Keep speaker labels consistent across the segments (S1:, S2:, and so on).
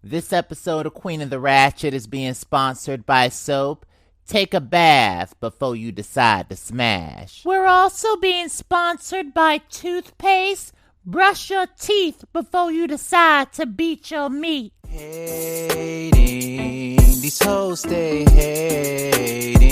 S1: This episode of Queen of the Ratchet is being sponsored by soap. Take a bath before you decide to smash. We're also being sponsored by toothpaste. Brush your teeth before you decide to beat your meat.
S2: Hating, these hoes stay hating.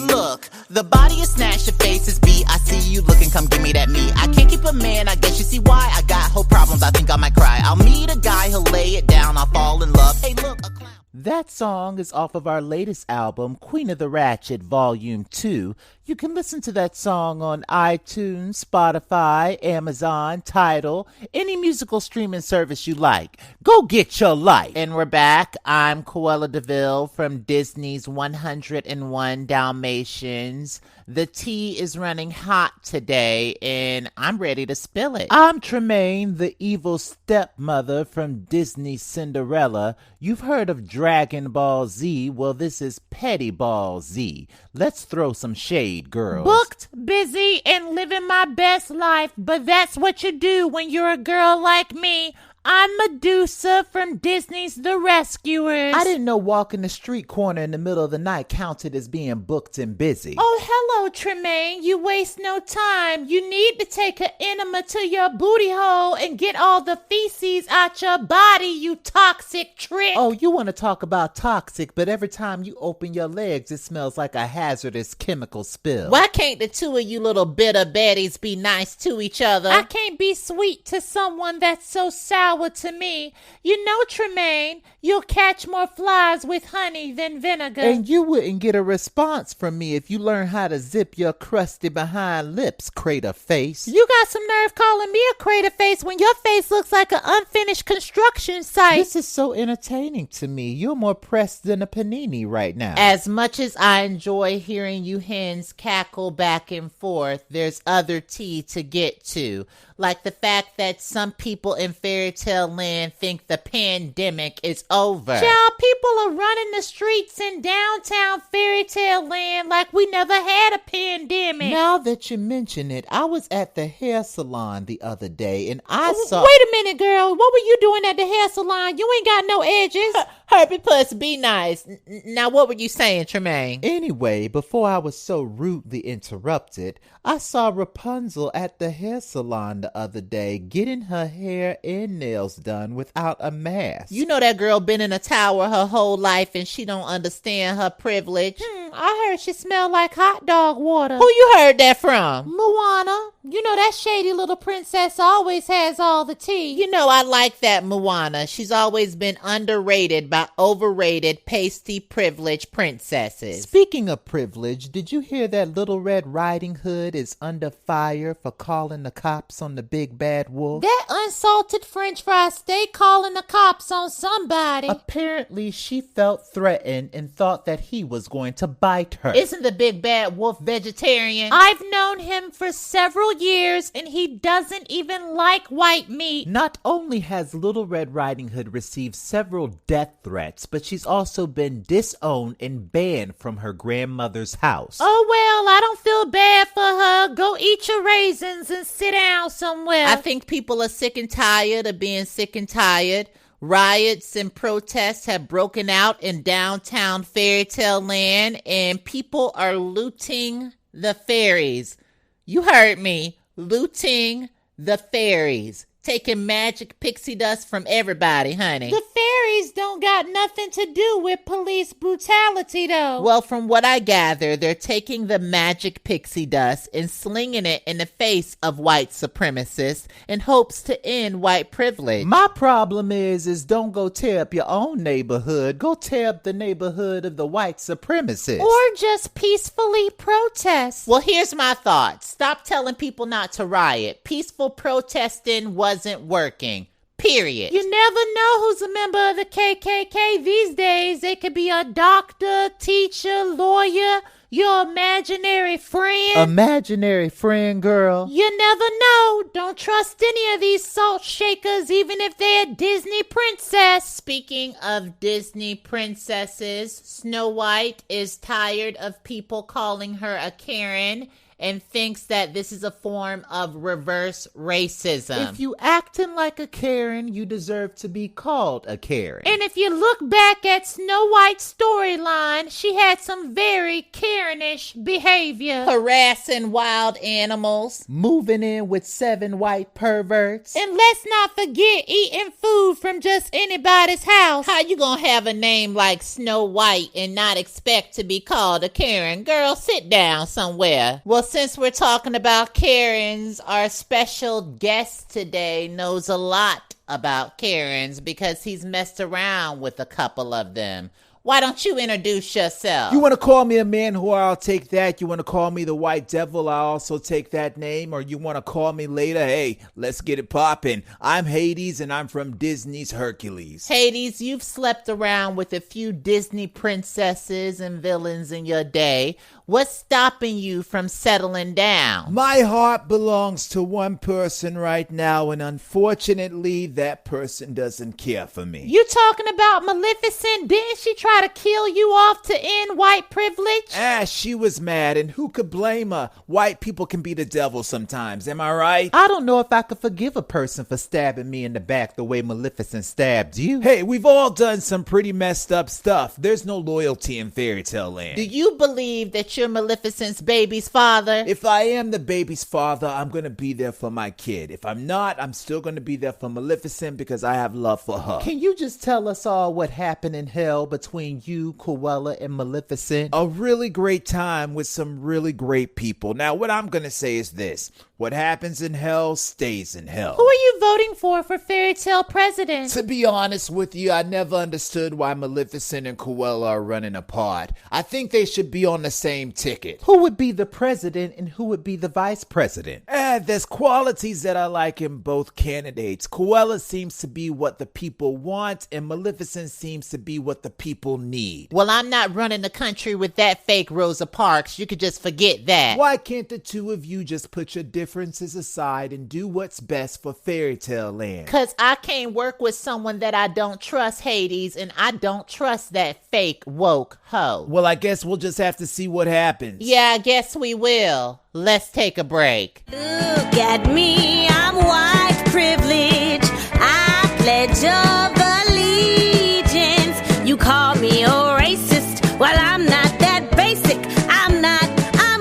S3: Look, the body is snatch, your face is beat. I see you looking, come give me that meat. I can't keep a man, I guess you see why. I got whole problems, I think I might cry. I'll meet a guy, he'll lay it down, I'll fall in love. Hey look, a clown.
S1: That song is off of our latest album, Queen of the Ratchet Volume 2. You can listen to that song on iTunes, Spotify, Amazon, Tidal, any musical streaming service you like. Go get your life. And we're back. I'm Cruella DeVille from Disney's 101 Dalmatians. The tea is running hot today, and I'm ready to spill it. I'm Tremaine, the evil stepmother from Disney's Cinderella. You've heard of Dragon Ball Z. Well, this is Petty Ball Z. Let's throw some shade, girls.
S4: Booked, busy, and living my best life, but that's what you do when you're a girl like me. I'm Medusa from Disney's The Rescuers.
S1: I didn't know walking the street corner in the middle of the night counted as being booked and busy.
S4: Oh, hello, Tremaine. You waste no time. You need to take an enema to your booty hole and get all the feces out your body, you toxic trick.
S1: Oh, you want to talk about toxic, but every time you open your legs, it smells like a hazardous chemical spill.
S3: Why can't the two of you little bitter baddies be nice to each other?
S4: I can't be sweet to someone that's so sour to me. You know, Tremaine, you'll catch more flies with honey than vinegar.
S1: And you wouldn't get a response from me if you learn how to zip your crusty behind lips, crater face.
S4: You got some nerve calling me a crater face when your face looks like an unfinished construction site.
S1: This is so entertaining to me. You're more pressed than a panini right now.
S3: As much as I enjoy hearing you hens cackle back and forth, there's other tea to get to. Like the fact that some people in fairy tale land think the pandemic is over.
S4: Child, people are running the streets in downtown fairy tale land like we never had a pandemic.
S1: Now that you mention it, I was at the hair salon the other day and I saw...
S4: Wait a minute, girl. What were you doing at the hair salon? You ain't got no edges.
S3: Herbie Puss, be nice. Now, what were you saying, Tremaine?
S1: Anyway, before I was so rudely interrupted, I saw Rapunzel at the hair salon the other day getting her hair and nails done without a mask.
S3: You know that girl been in a tower her whole life and she don't understand her privilege.
S4: I heard she smelled like hot dog water.
S3: Who you heard that from?
S4: Moana. You know that shady little princess always has all the tea.
S3: You know I like that Moana. She's always been underrated by overrated pasty privileged princesses.
S1: Speaking of privilege, did you hear that Little Red Riding Hood is under fire for calling the cops on the big bad wolf?
S4: That unsalted french fry steak calling the cops on somebody.
S1: Apparently she felt threatened and thought that he was going to bite her.
S3: Isn't the big bad wolf vegetarian?
S4: I've known him for several years and he doesn't even like white meat.
S1: Not only has Little Red Riding Hood received several death threats, but she's also been disowned and banned from her grandmother's house.
S4: Oh, well, I don't feel bad for her. Go eat your raisins and sit down somewhere.
S3: I think people are sick and tired of being sick and tired. Riots and protests have broken out in downtown fairy tale land and people are looting the fairies. You heard me. Looting the fairies. Taking magic pixie dust from everybody, honey.
S4: The fairies don't got nothing to do with police brutality, though.
S3: Well, from what I gather, they're taking the magic pixie dust and slinging it in the face of white supremacists in hopes to end white privilege.
S1: My problem is don't go tear up your own neighborhood. Go tear up the neighborhood of the white supremacists.
S4: Or just peacefully protest.
S3: Well, here's my thought. Stop telling people not to riot. Peaceful protesting wasn't working. Period.
S4: You never know who's a member of the KKK these days. They could be a doctor, teacher, lawyer, your imaginary friend.
S1: Imaginary friend, girl.
S4: You never know. Don't trust any of these salt shakers, even if they're a Disney princess.
S3: Speaking of Disney princesses, Snow White is tired of people calling her a Karen and thinks that this is a form of reverse racism.
S1: If you acting like a Karen, you deserve to be called a Karen.
S4: And if you look back at Snow White's storyline, she had some very Karenish behavior.
S3: Harassing wild animals.
S1: Moving in with 7 white perverts.
S4: And let's not forget eating food from just anybody's house.
S3: How you gonna have a name like Snow White and not expect to be called a Karen? Girl, sit down somewhere. Well, since we're talking about Karens, our special guest today knows a lot about Karens because he's messed around with a couple of them. Why don't you introduce yourself?
S2: You want to call me a man whore? I'll take that. You want to call me the White Devil? I'll also take that name. Or you want to call me later? Hey, let's get it poppin'. I'm Hades and I'm from Disney's Hercules.
S3: Hades, you've slept around with a few Disney princesses and villains in your day. What's stopping you from settling down?
S2: My heart belongs to one person right now, and unfortunately, that person doesn't care for me.
S4: You talking about Maleficent? Didn't she try to kill you off to end white privilege?
S2: She was mad, and who could blame her? White people can be the devil sometimes, am I right?
S1: I don't know if I could forgive a person for stabbing me in the back the way Maleficent stabbed you.
S2: Hey, we've all done some pretty messed up stuff. There's no loyalty in fairy tale land.
S3: Do you believe that you're Maleficent's baby's father?
S2: If I am the baby's father, I'm going to be there for my kid. If I'm not, I'm still going to be there for Maleficent because I have love for her.
S1: Can you just tell us all what happened in hell between you, Cruella, and Maleficent?
S2: A really great time with some really great people. Now, what I'm going to say is this. What happens in hell stays in hell.
S4: Who are you voting for fairy tale president?
S2: To be honest with you, I never understood why Maleficent and Cruella are running apart. I think they should be on the same ticket.
S1: Who would be the president and who would be the vice president?
S2: There's qualities that I like in both candidates. Cruella seems to be what the people want, and Maleficent seems to be what the people need.
S3: Well, I'm not running the country with that fake Rosa Parks. You could just forget that.
S2: Why can't the two of you just put your differences aside and do what's best for fairy tale land?
S3: Because I can't work with someone that I don't trust, Hades, and I don't trust that fake woke hoe.
S2: Well, I guess we'll just have to see what happens.
S3: Yeah, I guess we will. Let's take a break.
S5: Look at me, I'm white privilege. I pledge of allegiance. You call me a racist. Well, I'm not that basic. I'm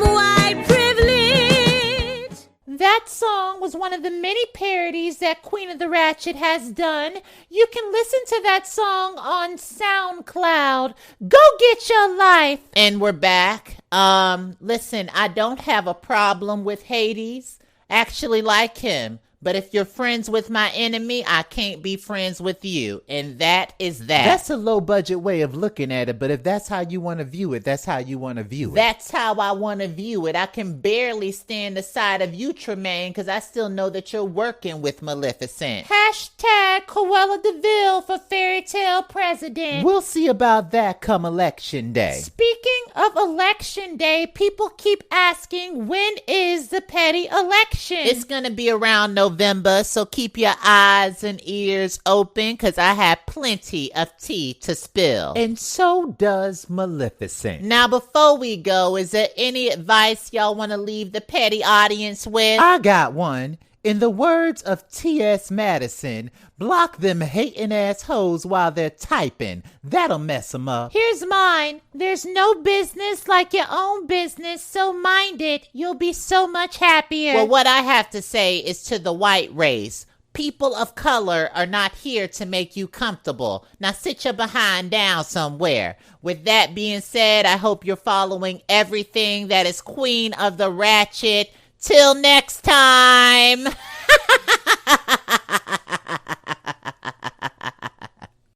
S5: white privilege.
S4: That song was one of the many parodies that Queen of the Ratchet has done. You can listen to that song on SoundCloud. Go get your life.
S3: And we're back. Listen, I don't have a problem with Hades. Actually like him. But if you're friends with my enemy, I can't be friends with you. And that is that.
S1: That's a low budget way of looking at it, but if that's how you want to view it, that's how you want to view it.
S3: That's how I want to view it. I can barely stand the side of you, Tremaine, because I still know that you're working with Maleficent.
S4: Hashtag Cruella DeVille for fairy tale president.
S1: We'll see about that come election day.
S4: Speaking of election day, people keep asking, when is the petty election?
S3: It's going to be around November, so keep your eyes and ears open because I have plenty of tea to spill.
S1: And so does Maleficent.
S3: Now, before we go, is there any advice y'all want to leave the petty audience with?
S1: I got one. In the words of T.S. Madison, block them hating ass hoes while they're typing. That'll mess them up.
S4: Here's mine. There's no business like your own business, so mind it. You'll be so much happier.
S3: Well, what I have to say is to the white race. People of color are not here to make you comfortable. Now sit your behind down somewhere. With that being said, I hope you're following everything that is Queen of the Ratchet. Till next time.